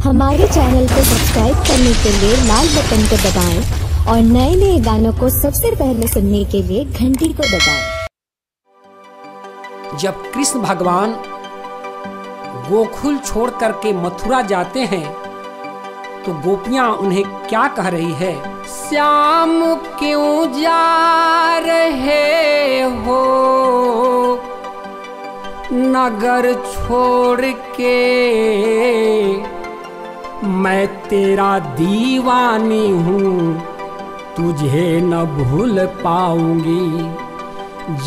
हमारे चैनल को सब्सक्राइब करने के लिए लाल बटन को दबाएं और नए नए गानों को सबसे पहले सुनने के लिए घंटी को दबाएं। जब कृष्ण भगवान गोकुल छोड़ करके मथुरा जाते हैं तो गोपियां उन्हें क्या कह रही है? श्याम क्यों जा रहे हो नगर छोड़ के, मैं तेरा दीवानी हूँ तुझे न भूल पाऊंगी,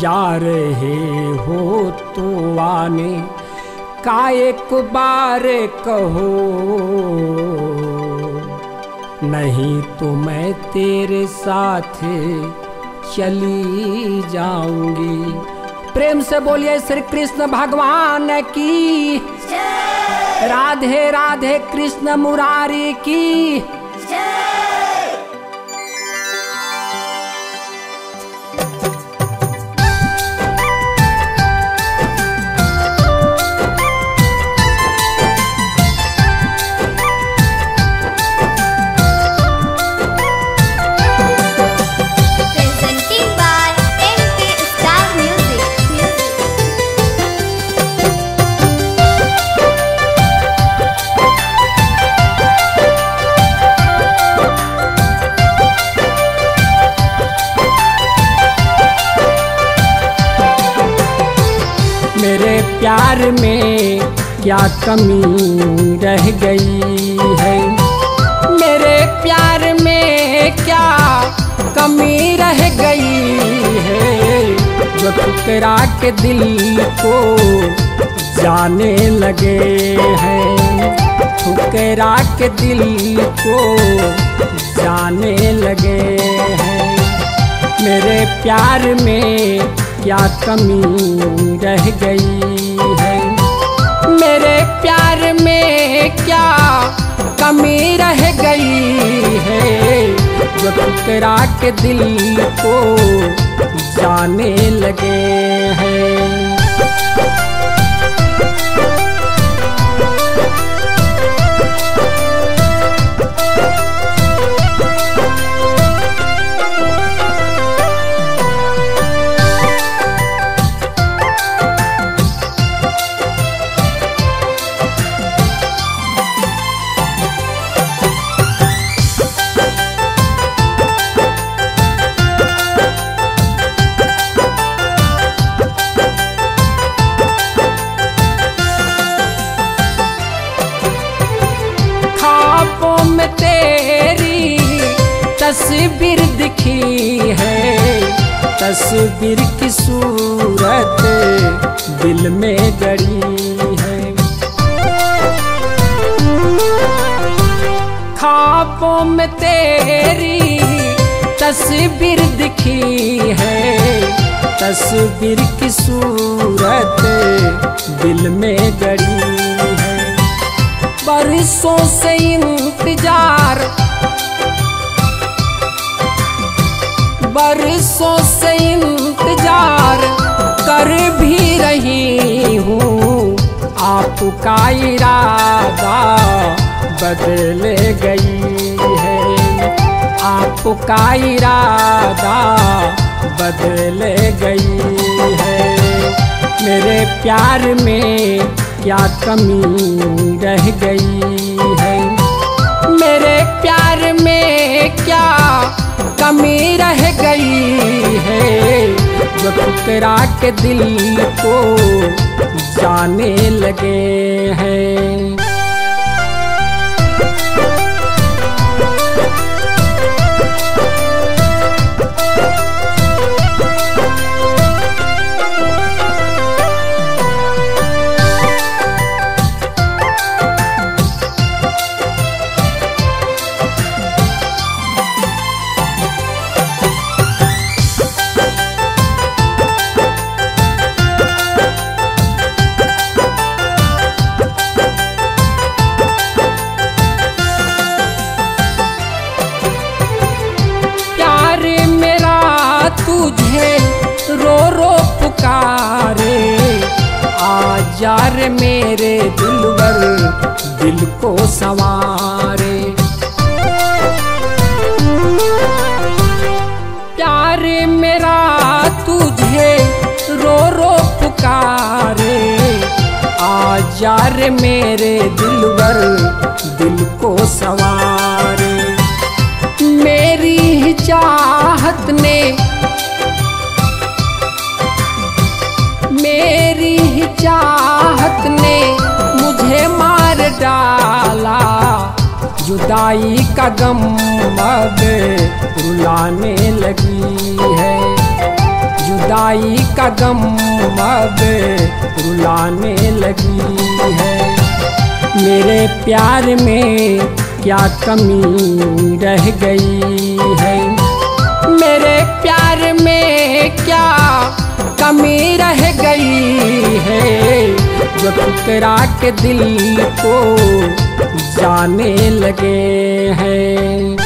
जा रहे हो तो आने का एक बार कहो, नहीं तो मैं तेरे साथ चली जाऊंगी। प्रेम से बोलिए श्री कृष्ण भगवान की, राधे राधे कृष्ण मुरारी की। मेरे प्यार में क्या कमी रह गई है, मेरे प्यार में क्या कमी रह गई है, जो ठुकरा के दिल को जाने लगे हैं, ठुकरा के दिल को जाने लगे हैं। मेरे प्यार में क्या कमी रह गई है, मेरे प्यार में क्या कमी रह गई है, जो ठुकरा के दिल को जाने लगे हैं। में तेरी तस्वीर दिखी है, तस्वीर की सूरत दिल में गड़ी है, ख्वाबों में तेरी तस्वीर दिखी है, तस्वीर की सूरत दिल में गड़ी है। बरसों से इंतजार, बरसों से इंतजार कर भी रही हूँ, आपका इरादा बदल गई है, आपका इरादा बदल गई है। मेरे प्यार में क्या कमी रह गई है, मेरे प्यार में क्या कमी रह गई है, जो ठुकरा के दिल को जाने लगे हैं। मेरे दिलवर दिल को संवारे। प्यार मेरा तुझे रो रो पुकारे, आजा रे मेरे दिलवर दिल को संवारे। मेरी ही चाहत ने, मेरी ही चाहत ने मुझे मार डाला, जुदाई का गम अब रुलाने लगी है, जुदाई का गम अब रुलाने लगी है। मेरे प्यार में क्या कमी रह गई है, मेरे प्यार में क्या कमी रह गई है, जो ठुकरा के दिल को जाने लगे हैं।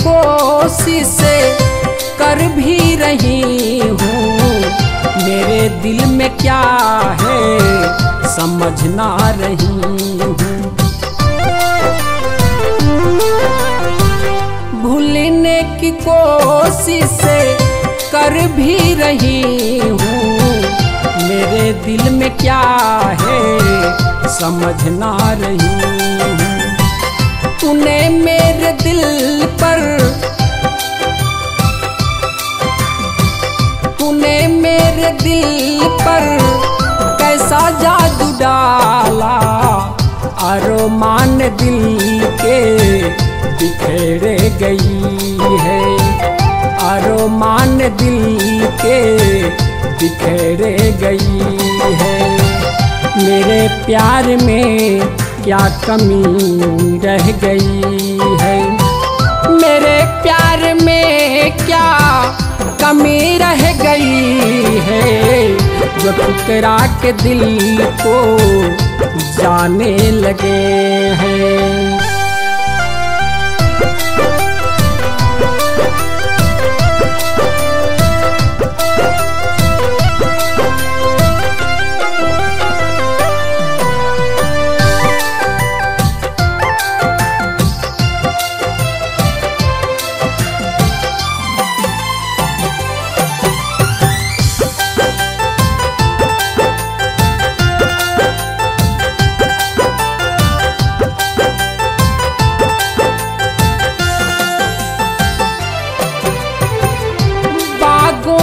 कोशिश कर भी रही हूँ, मेरे दिल में क्या है समझ ना रही हूँ। भूलने की कोशिश कर भी रही हूँ, मेरे दिल में क्या है समझ ना रही हूँ। तूने मेरे दिल पर, तूने मेरे दिल पर कैसा जादू डाला, अरमान दिल के बिखेरे गई है, अरमान दिल के बिखेरे गई है। मेरे प्यार में क्या कमी रह गई है, मेरे प्यार में क्या कमी रह गई है, जो ठुकरा के दिल को जाने लगे हैं।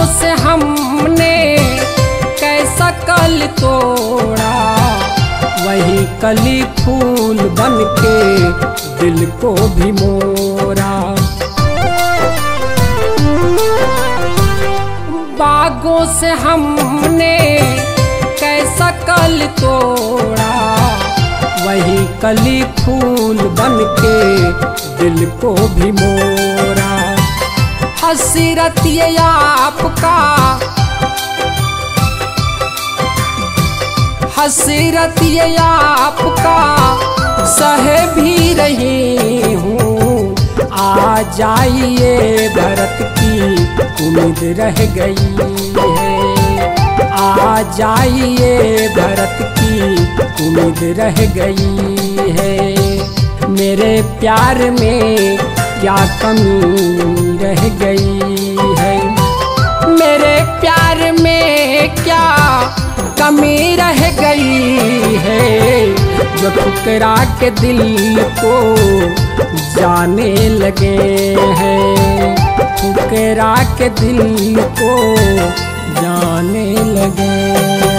से हमने कैसा कल तोड़ा, वही कली फूल बन के दिल को भी मोरा। बागों से हमने कैसा कल तोड़ा, वही कली फूल बन के दिल को भी मोरा। हसरत ये आपका, हसरत ये आपका सह भी रही हूँ, आ जाइए भरत की उम्मीद रह गई है, आ जाइए भरत की उम्मीद रह गई है। मेरे प्यार में क्या कमी रह गई है, मेरे प्यार में क्या कमी रह गई है, जो ठुकरा के दिल को जाने लगे हैं, ठुकरा के दिल को जाने लगे।